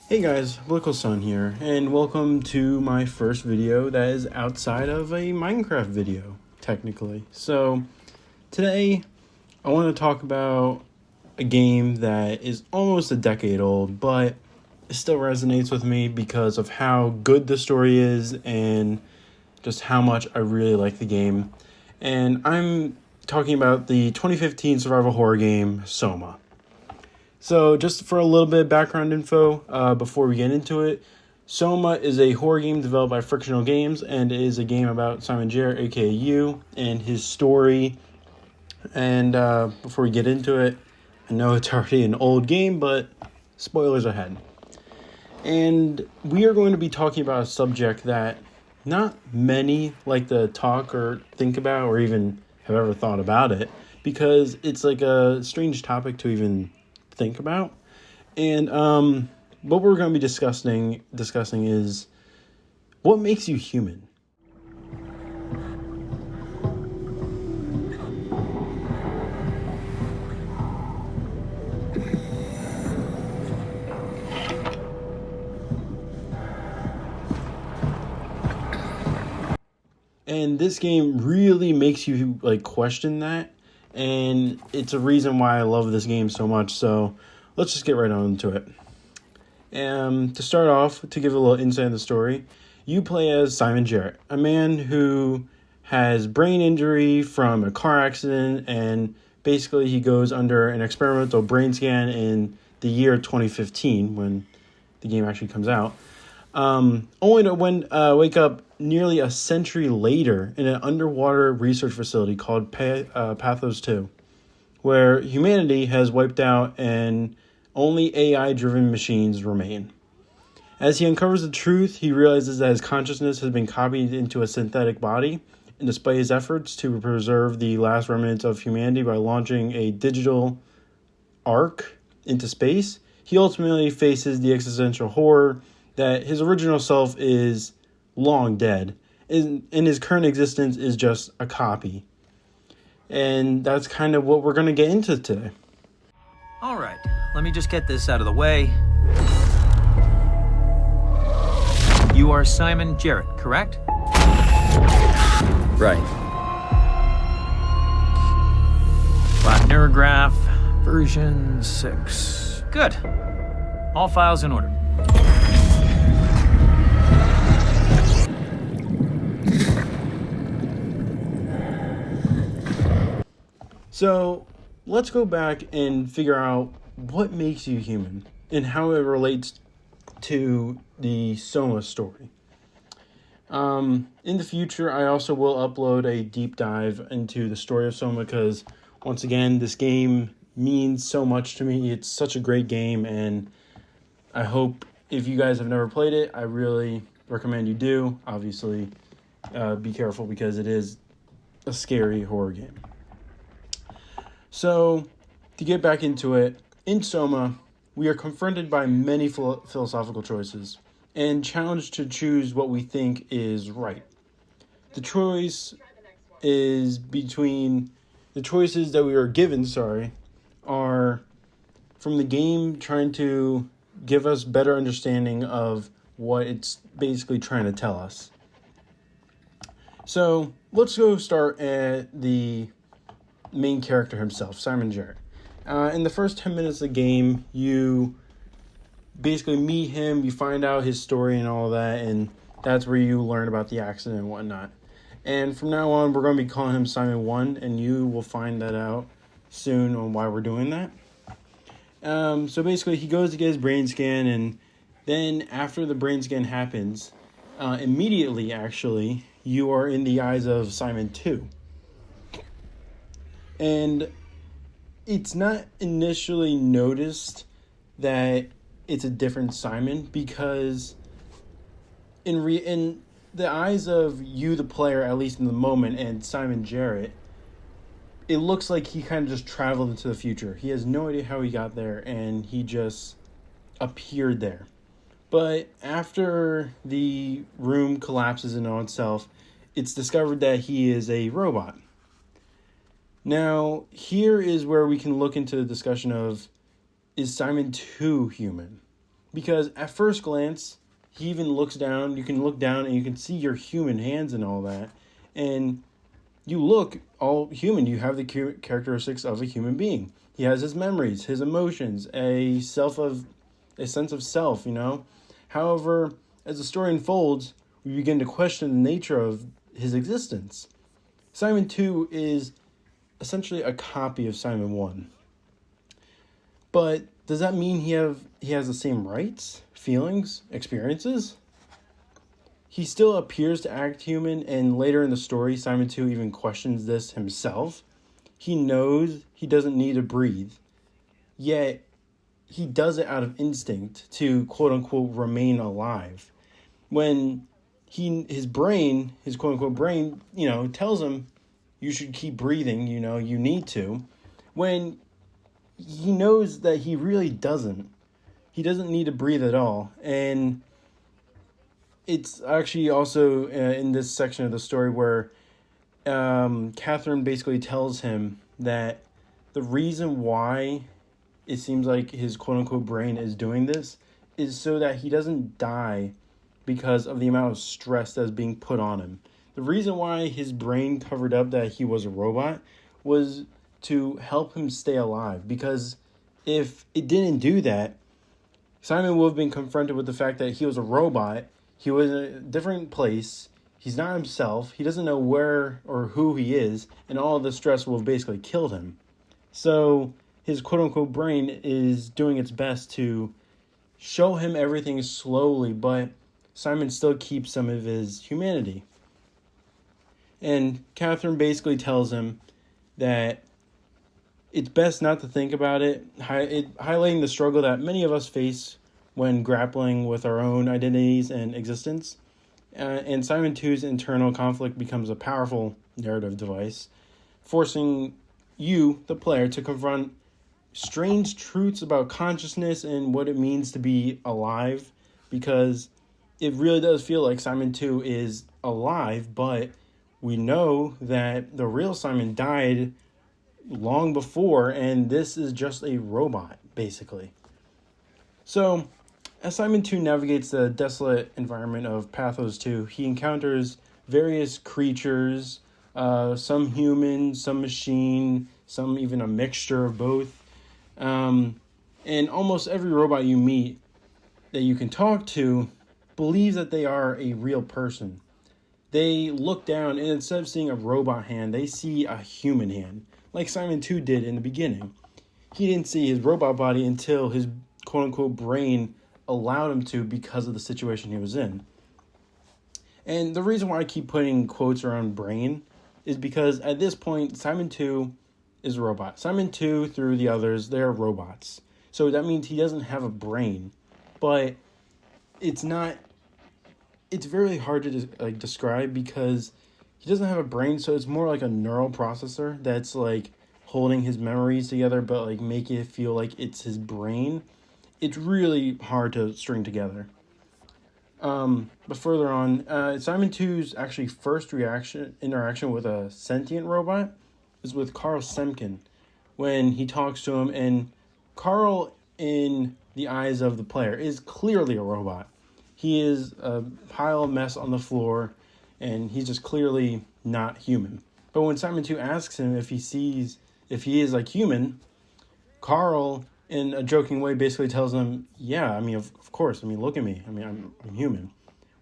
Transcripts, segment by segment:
Hey guys, Blickle Sun here, and welcome to my first video that is outside of a Minecraft video, technically. So, today, I want to talk about a game that is almost a decade old, but it still resonates with me because of how good the story is and just how much I really like the game. And I'm talking about the 2015 survival horror game, Soma. So just for a little bit of background info before we get into it, Soma is a horror game developed by Frictional Games and is a game about Simon Jarrett, aka You, and his story. And before we get into it, I know it's already an old game, but spoilers ahead. And we are going to be talking about a subject that not many like to talk or think about or even have ever thought about it, because it's like a strange topic to even think about. And what we're going to be discussing is what makes you human. And this game really makes you like question that, and it's a reason why I love this game so much. So let's just get right on into it. To start off, to give a little insight in the story, you play as Simon Jarrett, a man who has brain injury from a car accident, and basically he goes under an experimental brain scan in the year 2015 when the game actually comes out. Only to wake up nearly a century later in an underwater research facility called Pathos 2, where humanity has wiped out and only AI-driven machines remain. As he uncovers the truth, he realizes that his consciousness has been copied into a synthetic body, and despite his efforts to preserve the last remnants of humanity by launching a digital ark into space, he ultimately faces the existential horror that his original self is long dead, and his current existence is just a copy. And that's kind of what we're going to get into today. All right, let me just get this out of the way. You are Simon Jarrett, correct? Right. Lab Neurograph, version 6. Good. All files in order. So let's go back and figure out what makes you human and how it relates to the Soma story. In the future, I also will upload a deep dive into the story of Soma because, once again, this game means so much to me. It's such a great game, and I hope if you guys have never played it, I really recommend you do. Obviously, be careful because it is a scary horror game. So, to get back into it, in Soma, we are confronted by many philosophical choices and challenged to choose what we think is right. The choices that we are given, are from the game trying to give us better understanding of what it's basically trying to tell us. So, let's go start at the main character himself, Simon Jarrett. In the first 10 minutes of the game, you basically meet him, you find out his story and all that, and that's where you learn about the accident and whatnot. And from now on, we're going to be calling him Simon 1, and you will find that out soon on why we're doing that. So basically, he goes to get his brain scan, and then after the brain scan happens, immediately, actually, you are in the eyes of Simon 2. And it's not initially noticed that it's a different Simon because in the eyes of you, the player, at least in the moment, and Simon Jarrett, it looks like he kind of just traveled into the future. He has no idea how he got there, and he just appeared there. But after the room collapses in on itself, it's discovered that he is a robot. Now, here is where we can look into the discussion of, is Simon 2 human? Because at first glance, he even looks down. You can look down and you can see your human hands and all that. And you look all human. You have the characteristics of a human being. He has his memories, his emotions, a sense of self, However, as the story unfolds, we begin to question the nature of his existence. Simon 2 is essentially a copy of Simon 1. But does that mean he has the same rights, feelings, experiences? He still appears to act human, and later in the story, Simon 2 even questions this himself. He knows he doesn't need to breathe, yet he does it out of instinct to quote-unquote remain alive. When his quote-unquote brain, tells him you should keep breathing, you need to, when he knows that he really doesn't. He doesn't need to breathe at all. And it's actually also in this section of the story where Catherine basically tells him that the reason why it seems like his quote-unquote brain is doing this is so that he doesn't die because of the amount of stress that's being put on him. The reason why his brain covered up that he was a robot was to help him stay alive, because if it didn't do that, Simon would have been confronted with the fact that he was a robot, he was in a different place, he's not himself, he doesn't know where or who he is, and all of the stress will have basically killed him. So his quote-unquote brain is doing its best to show him everything slowly, but Simon still keeps some of his humanity. And Catherine basically tells him that it's best not to think about it, highlighting the struggle that many of us face when grappling with our own identities and existence. And Simon 2's internal conflict becomes a powerful narrative device, forcing you, the player, to confront strange truths about consciousness and what it means to be alive, because it really does feel like Simon 2 is alive, but we know that the real Simon died long before, and this is just a robot, basically. So, as Simon 2 navigates the desolate environment of Pathos 2, he encounters various creatures, some human, some machine, some even a mixture of both. And almost every robot you meet that you can talk to believes that they are a real person. They look down, and instead of seeing a robot hand, they see a human hand, like Simon 2 did in the beginning. He didn't see his robot body until his quote-unquote brain allowed him to, because of the situation he was in. And the reason why I keep putting quotes around brain is because at this point, Simon 2 is a robot. Simon 2, through the others, they're robots. So that means he doesn't have a brain. But it's very hard to describe, because he doesn't have a brain, so it's more like a neural processor that's like holding his memories together, but like making it feel like it's his brain. It's really hard to string together. But further on, Simon 2's actually first interaction with a sentient robot is with Carl Semken, when he talks to him, and Carl, in the eyes of the player, is clearly a robot. He is a pile of mess on the floor, and he's just clearly not human. But when Simon 2 asks him if he is like human, Carl, in a joking way, basically tells him, yeah, I mean, of course, I mean, look at me, I mean, I'm human.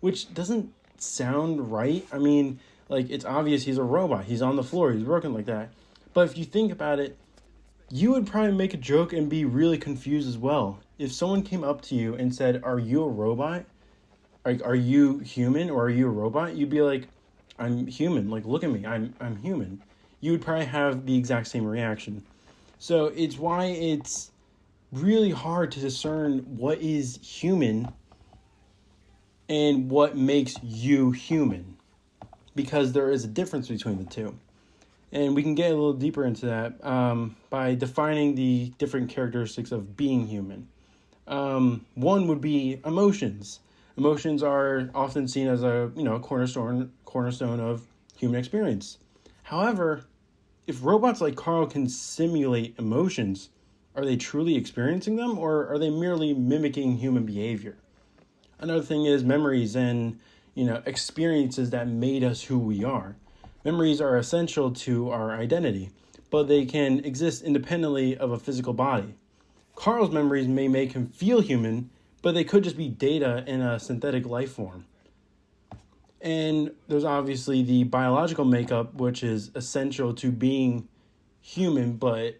Which doesn't sound right. I mean, like, it's obvious he's a robot, he's on the floor, he's working like that. But if you think about it, you would probably make a joke and be really confused as well. If someone came up to you and said, are you a robot? Like, are you human or are you a robot? You'd be like, I'm human. Like, look at me. I'm human. You would probably have the exact same reaction. So it's why it's really hard to discern what is human and what makes you human, because there is a difference between the two. And we can get a little deeper into that by defining the different characteristics of being human. One would be emotions. Emotions are often seen as a cornerstone of human experience. However, if robots like Carl can simulate emotions, Are they truly experiencing them, or are they merely mimicking human behavior? Another thing is memories and, experiences that made us who we are. Memories are essential to our identity, but they can exist independently of a physical body. Carl's memories may make him feel human, but they could just be data in a synthetic life form. And there's obviously the biological makeup, which is essential to being human, but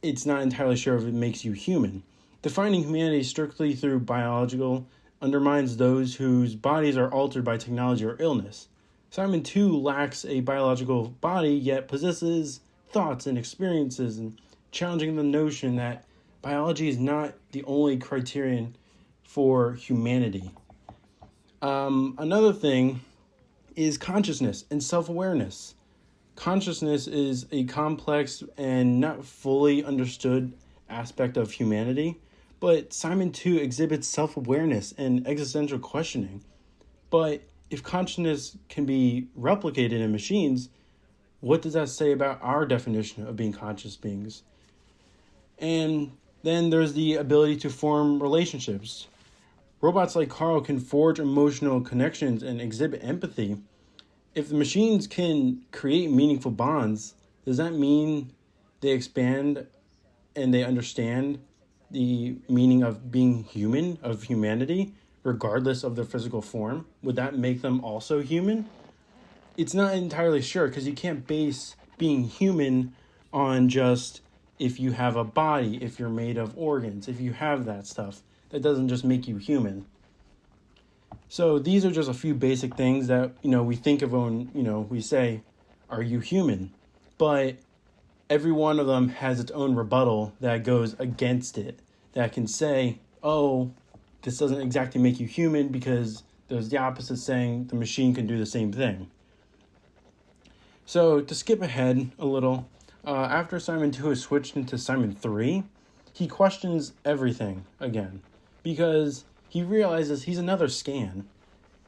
it's not entirely sure if it makes you human. Defining humanity strictly through biological undermines those whose bodies are altered by technology or illness. Simon too lacks a biological body, yet possesses thoughts and experiences, and challenging the notion that biology is not the only criterion for humanity. Another thing is consciousness and self-awareness. Consciousness is a complex and not fully understood aspect of humanity, but Simon too exhibits self-awareness and existential questioning. But if consciousness can be replicated in machines, what does that say about our definition of being conscious beings? And then there's the ability to form relationships. Robots like Carl can forge emotional connections and exhibit empathy. If the machines can create meaningful bonds, does that mean they expand and they understand the meaning of being human, of humanity, regardless of their physical form? Would that make them also human? It's not entirely sure, because you can't base being human on just if you have a body, if you're made of organs, if you have that stuff. That doesn't just make you human. So these are just a few basic things that, we think of when, we say, are you human? But every one of them has its own rebuttal that goes against it, that can say, oh, this doesn't exactly make you human, because there's the opposite saying the machine can do the same thing. So to skip ahead a little, after Simon 2 is switched into Simon 3, he questions everything again, because he realizes he's another scan.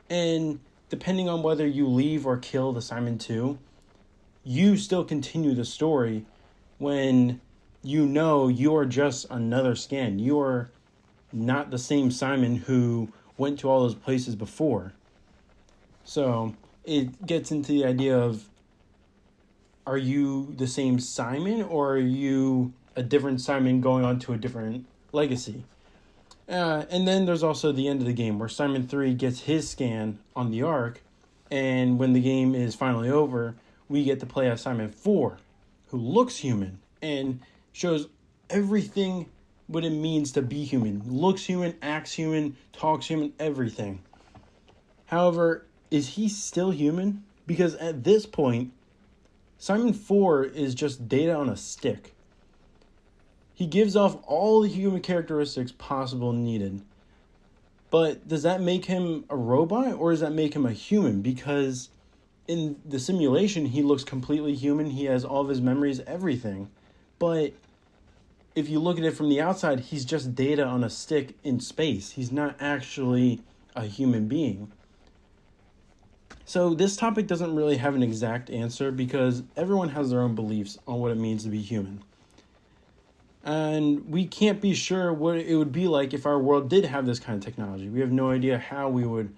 And depending on whether you leave or kill the Simon 2, you still continue the story when you're just another scan. You're not the same Simon who went to all those places before. So it gets into the idea of, are you the same Simon, or are you a different Simon going on to a different legacy? And then there's also the end of the game where Simon 3 gets his scan on the Ark, and when the game is finally over, we get to play as Simon 4, who looks human and shows everything what it means to be human. Looks human, acts human, talks human, everything. However, is he still human? Because at this point, Simon 4 is just data on a stick. He gives off all the human characteristics possible and needed. But does that make him a robot, or does that make him a human? Because in the simulation, he looks completely human. He has all of his memories, everything. But if you look at it from the outside, he's just data on a stick in space. He's not actually a human being. So this topic doesn't really have an exact answer, because everyone has their own beliefs on what it means to be human. And we can't be sure what it would be like if our world did have this kind of technology. We have no idea how we would,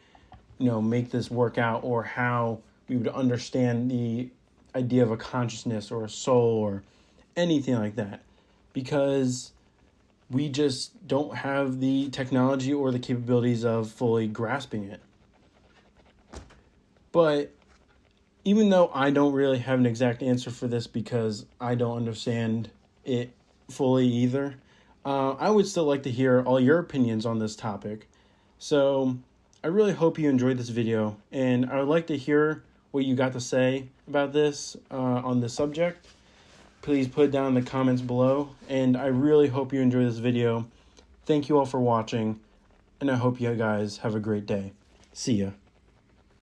make this work out, or how we would understand the idea of a consciousness or a soul or anything like that, because we just don't have the technology or the capabilities of fully grasping it. But even though I don't really have an exact answer for this, because I don't understand it fully either, I would still like to hear all your opinions on this topic. So I really hope you enjoyed this video, and I would like to hear what you got to say about this on this subject. Please put it down in the comments below, and I really hope you enjoy this video. Thank you all for watching, and I hope you guys have a great day. See ya.